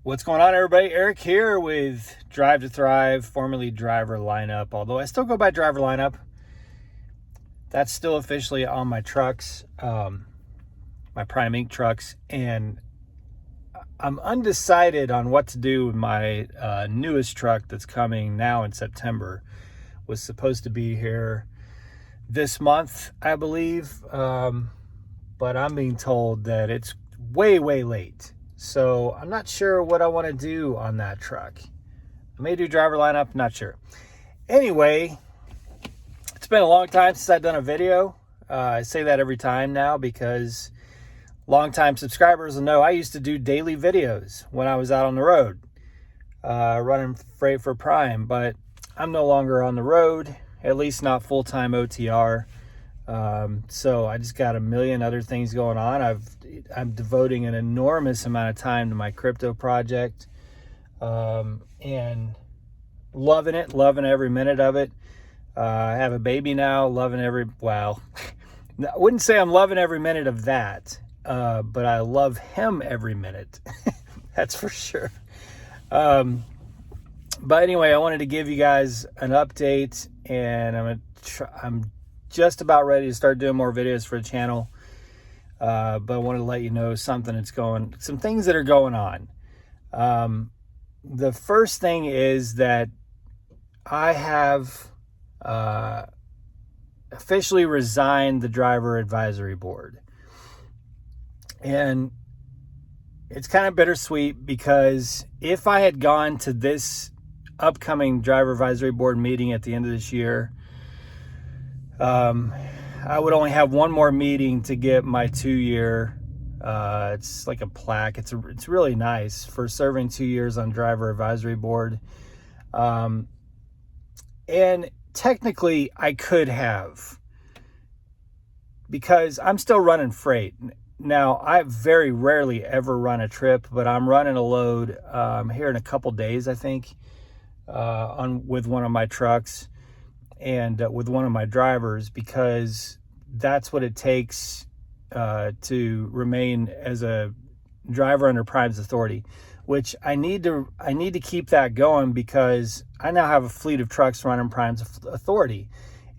What's going on, everybody? Eric here with Drive to Thrive, formerly Driver Lineup. Although I still go by Driver Lineup, that's still officially on my trucks, my Prime Ink trucks, and I'm undecided on what to do with my newest truck that's coming now in September. Was supposed to be here this month, I believe, but I'm being told that it's way late. So I'm not sure what I want to do on that truck. I may do Driver Lineup, not sure. Anyway, it's been a long time since I've done a video. I say that every time now because longtime subscribers will know I used to do daily videos when I was out on the road, running freight for Prime, but I'm no longer on the road, at least not full-time OTR. So I just got a million other things going on. I'm devoting an enormous amount of time to my crypto project, and loving every minute of it. I have a baby now, I wouldn't say I'm loving every minute of that, but I love him every minute. That's for sure. But anyway, I wanted to give you guys an update, and I'm just about ready to start doing more videos for the channel. But I wanted to let you know some things that are going on. The first thing is that I have officially resigned the driver advisory board. And it's kind of bittersweet because if I had gone to this upcoming driver advisory board meeting at the end of this year, I would only have one more meeting to get my 2-year, it's like a plaque. It's really nice for serving 2 years on driver advisory board. And technically I could have, because I'm still running freight. Now, I very rarely ever run a trip, but I'm running a load here in a couple days, I think, with one of my trucks and with one of my drivers, because that's what it takes to remain as a driver under Prime's authority, which I need to keep that going because I now have a fleet of trucks running Prime's authority.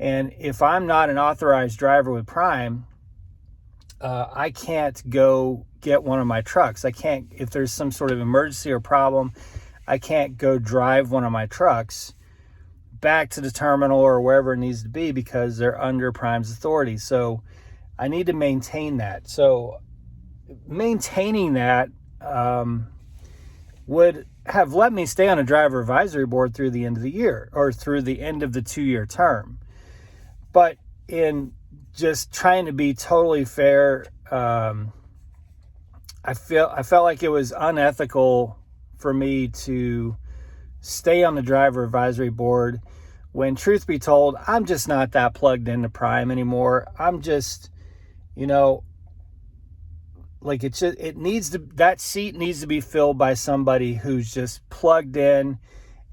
And if I'm not an authorized driver with Prime, I can't go get one of my trucks. I can't, if there's some sort of emergency or problem, I can't go drive one of my trucks back to the terminal or wherever it needs to be because they're under Prime's authority. So I need to maintain that. So maintaining that would have let me stay on a driver advisory board through the end of the year or through the end of the 2-year term. But in just trying to be totally fair, I felt like it was unethical for me to stay on the driver advisory board when, truth be told, I'm just not that plugged into Prime anymore. I'm just, like that seat needs to be filled by somebody who's just plugged in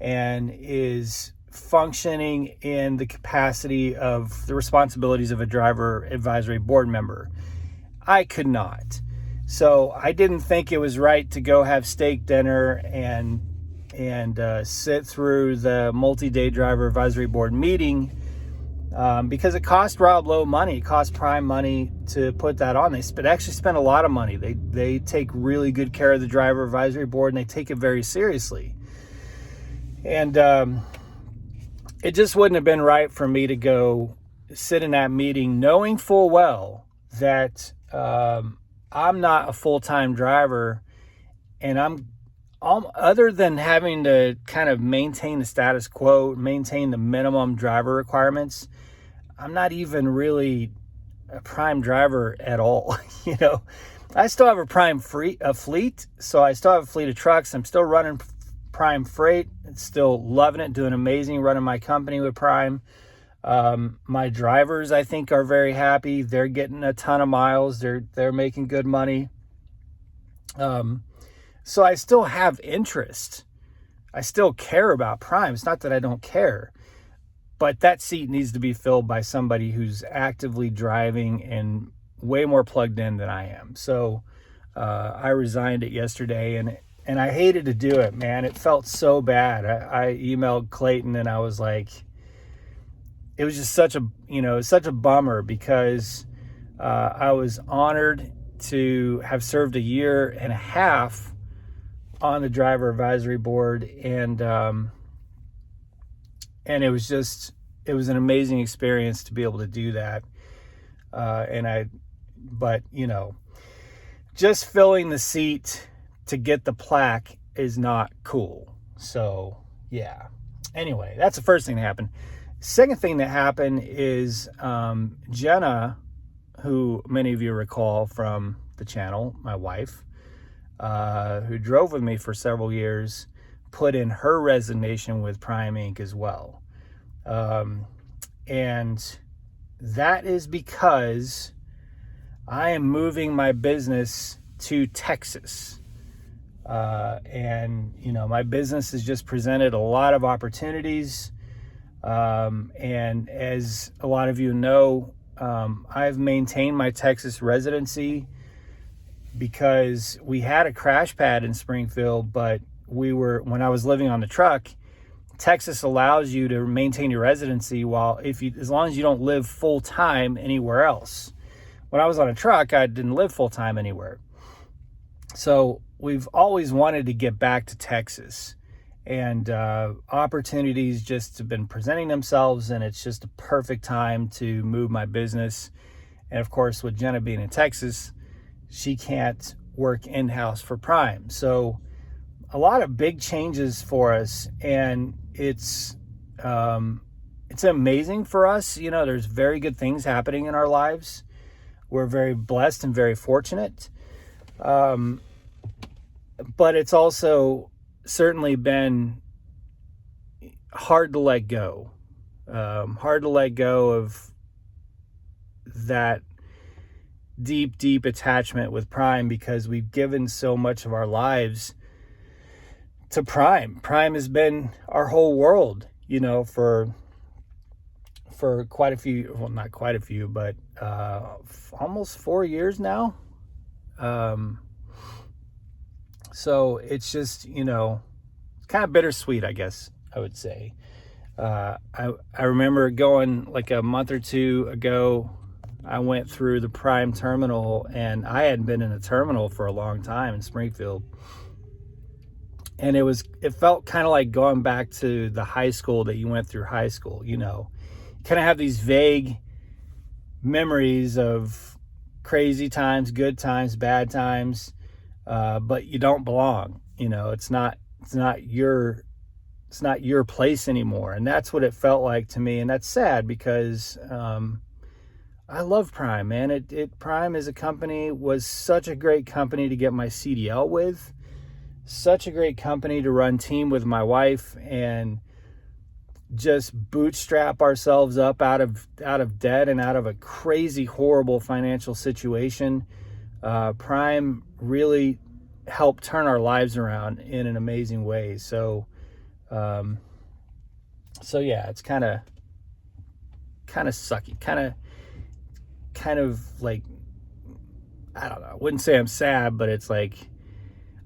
and is functioning in the capacity of the responsibilities of a driver advisory board member. I could not. So I didn't think it was right to go have steak dinner and sit through the multi-day driver advisory board meeting because it cost Rob Lowe money. It cost Prime money to put that on. They actually spent a lot of money. They take really good care of the driver advisory board, and they take it very seriously. And it just wouldn't have been right for me to go sit in that meeting knowing full well that I'm not a full-time driver, and other than having to kind of maintain the status quo, maintain the minimum driver requirements, I'm not even really a Prime driver at all. I still have a Prime fleet, so I still have a fleet of trucks. I'm still running Prime freight, still loving it, doing amazing, running my company with Prime. My drivers, I think, are very happy. They're getting a ton of miles. They're making good money. So I still have interest. I still care about Prime. It's not that I don't care, but that seat needs to be filled by somebody who's actively driving and way more plugged in than I am. So I resigned it yesterday, and and I hated to do it, man. It felt so bad. I emailed Clayton and I was like, it was just such a bummer because I was honored to have served 1.5 years on the driver advisory board, and it was an amazing experience to be able to do that. But just filling the seat to get the plaque is not cool. So yeah. Anyway, that's the first thing that happened. Second thing that happened is Jenna, who many of you recall from the channel, my wife, who drove with me for several years, put in her resignation with Prime Inc. as well. And that is because I am moving my business to Texas. And my business has just presented a lot of opportunities. And as a lot of you know, I've maintained my Texas residency because we had a crash pad in Springfield, but when I was living on the truck, Texas allows you to maintain your residency as long as you don't live full time anywhere else. When I was on a truck, I didn't live full time anywhere. So we've always wanted to get back to Texas, and opportunities just have been presenting themselves, and it's just a perfect time to move my business. And of course, with Jenna being in Texas, she can't work in-house for Prime. So a lot of big changes for us, and it's amazing for us. There's very good things happening in our lives. We're very blessed and very fortunate. But it's also certainly been hard to let go. Hard to let go of that deep attachment with Prime, because we've given so much of our lives to Prime. Prime has been our whole world, for quite a few, well, not quite a few, but almost 4 years now. So it's just, it's kind of bittersweet, I guess I would say. I remember going like a month or two ago, I went through the Prime terminal, and I hadn't been in a terminal for a long time in Springfield. And it felt kind of like going back to the high school that you went through high school, kind of have these vague memories of crazy times, good times, bad times, but you don't belong. It's not your place anymore. And that's what it felt like to me. And that's sad because I love Prime, man. Prime as a company was such a great company to get my CDL with, such a great company to run team with my wife and just bootstrap ourselves up out of debt and out of a crazy, horrible financial situation. Prime really helped turn our lives around in an amazing way. So yeah, it's kind of sucky, kind of like, I don't know, I wouldn't say I'm sad, but it's like,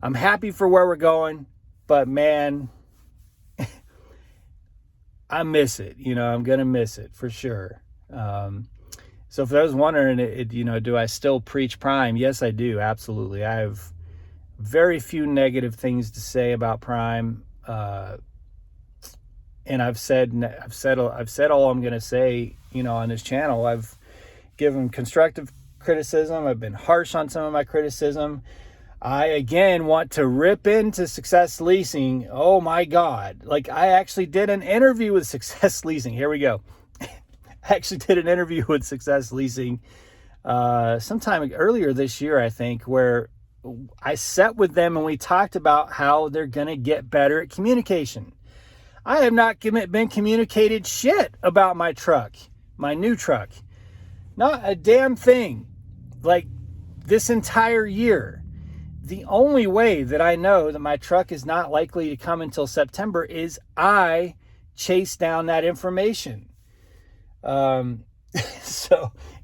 I'm happy for where we're going, but man, I miss it. I'm going to miss it for sure. So for those wondering, do I still preach Prime? Yes, I do. Absolutely. I have very few negative things to say about Prime. And I've said all I'm going to say, on this channel. I've given constructive criticism. I've been harsh on some of my criticism. I, again, want to rip into Success Leasing. Oh my God. Like, I actually did an interview with Success Leasing. Here we go. I actually did an interview with Success Leasing sometime earlier this year, I think, where I sat with them and we talked about how they're going to get better at communication. I have not been communicated shit about my truck, my new truck. Not a damn thing. Like, this entire year. The only way that I know that my truck is not likely to come until September is I chase down that information. So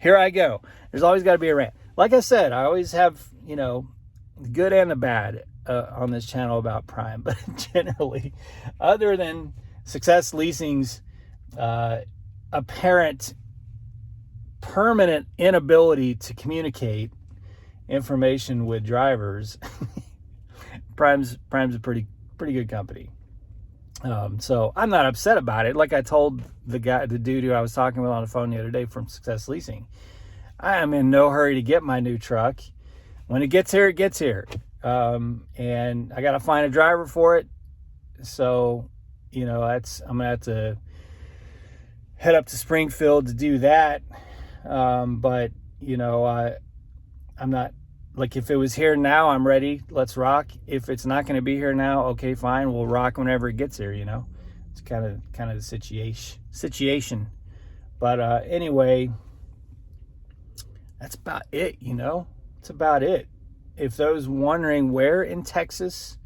here I go. There's always got to be a rant. Like I said, I always have, the good and the bad. on this channel about Prime, but generally, other than Success Leasing's apparent permanent inability to communicate information with drivers, Prime's a pretty good company. So I'm not upset about it. Like I told the dude who I was talking with on the phone the other day from Success Leasing, I am in no hurry to get my new truck. When it gets here, it gets here. And I got to find a driver for it. So, I'm going to have to head up to Springfield to do that. But, I'm not, like, if it was here now, I'm ready. Let's rock. If it's not going to be here now, okay, fine. We'll rock whenever it gets here, It's kind of the situation. But anyway, that's about it, It's about it. If those wondering where in Texas,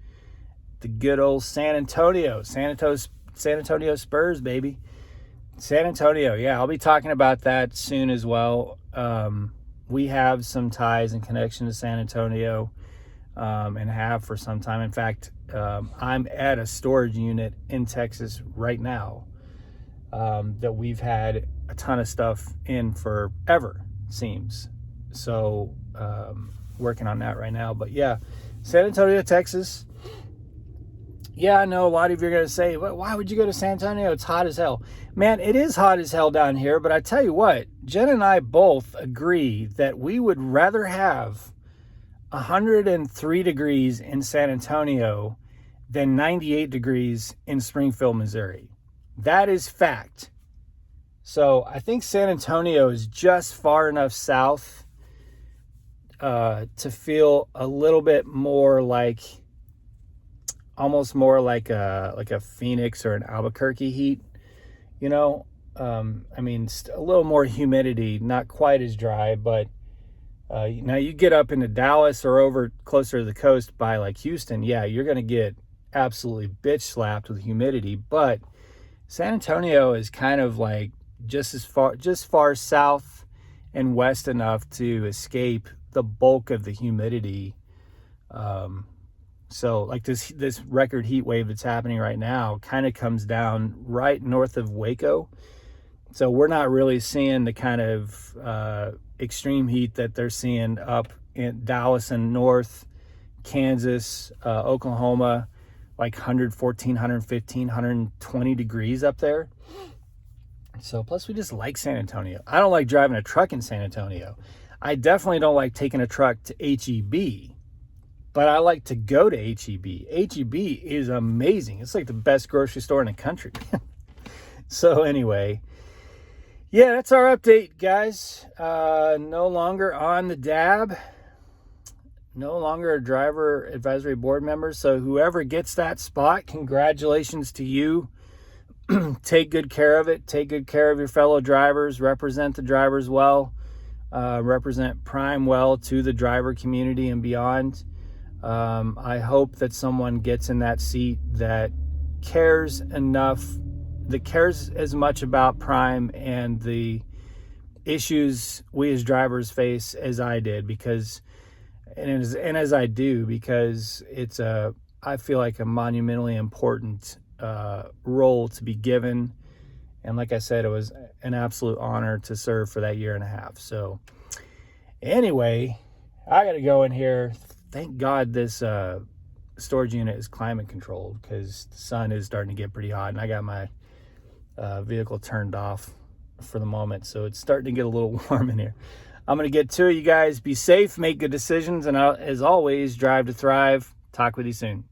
the good old San Antonio Spurs, baby. San Antonio, yeah, I'll be talking about that soon as well. We have some ties and connection to San Antonio, and have for some time. In fact, I'm at a storage unit in Texas right now that we've had a ton of stuff in forever, it seems. So working on that right now. But yeah, San Antonio, Texas. Yeah, I know a lot of you are going to say, well, why would you go to San Antonio? It's hot as hell. Man, it is hot as hell down here, but I tell you what, Jen and I both agree that we would rather have 103 degrees in San Antonio than 98 degrees in Springfield, Missouri. That is fact. So I think San Antonio is just far enough south to feel a little bit more like, almost more like a Phoenix or an Albuquerque heat, I mean, a little more humidity, not quite as dry, but now you get up into Dallas or over closer to the coast by like Houston, yeah, you're going to get absolutely bitch slapped with humidity. But San Antonio is kind of like just far south and west enough to escape the bulk of the humidity. So like this record heat wave that's happening right now kind of comes down right north of Waco. So we're not really seeing the kind of extreme heat that they're seeing up in Dallas and North Kansas, Oklahoma, like 114, 115, 120 degrees up there. So plus we just like San Antonio. I don't like driving a truck in San Antonio. I definitely don't like taking a truck to HEB, but I like to go to HEB. HEB is amazing. It's like the best grocery store in the country. So anyway, yeah, that's our update, guys. No longer on the DAB. No longer a driver advisory board member. So whoever gets that spot, congratulations to you. Take good care of it. Take good care of your fellow drivers. Represent the drivers well. Represent Prime well to the driver community and beyond. I hope that someone gets in that seat that cares as much about Prime and the issues we as drivers face as I did, because as I do, because it's I feel like a monumentally important role to be given. And like I said, it was an absolute honor to serve for that 1.5 years. So anyway, I got to go in here. Thank God this storage unit is climate controlled, because the sun is starting to get pretty hot, and I got my vehicle turned off for the moment. So it's starting to get a little warm in here. I'm going to get to it. You guys be safe, make good decisions, and as always, drive to thrive. Talk with you soon.